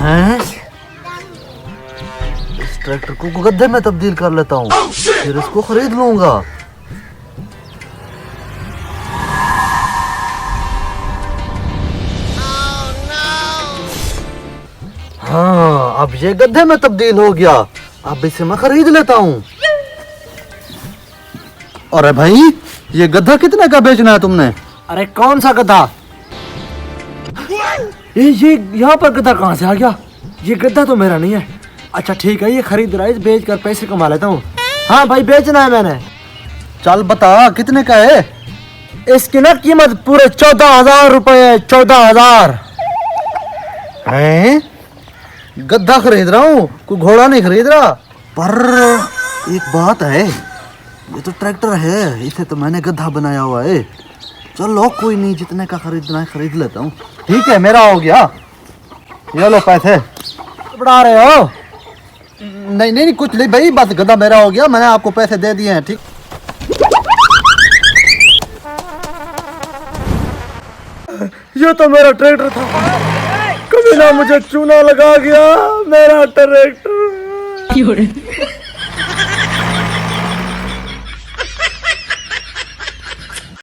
हैं? इस ट्रैक्टर को गड्ढे में तब्दील कर लेता हूँ, फिर इसको खरीद लूंगा। हाँ, अब ये गड्ढे में तब्दील हो गया। अब इसे मैं खरीद लेता हूँ। अरे भाई, ये गड्ढा कितने का बेचना है तुमने? अरे कौन सा गधा? ये यहाँ पर गधा कहाँ से आ गया? ये गधा तो मेरा नहीं है। अच्छा ठीक है, ये खरीद रहा है, बेच कर पैसे कमा लेता हूँ। हाँ भाई, बेचना है मैंने। चल बता कितने का है? इसकी ना कीमत पूरे 14,000 रुपए है। 14,000। हैं? गद्दा खरीद रहा हूँ, कोई घोड़ा नहीं खरीद रहा। पर एक बात है, ये तो ट्रैक्टर है, इसे तो मैंने गधा बनाया हुआ है। चलो कोई नहीं, जितने का खरीदना है खरीद लेता हूँ। ठीक है, मेरा हो गया। ये लो पैसे। बढ़ा रहे हो? नहीं नहीं कुछ नहीं भाई, बस गधा मेरा हो गया, मैंने आपको पैसे दे दिए हैं। ठीक, ये तो मेरा ट्रैक्टर था, कभी ना मुझे चूना लगा गया। मेरा ट्रैक्टर।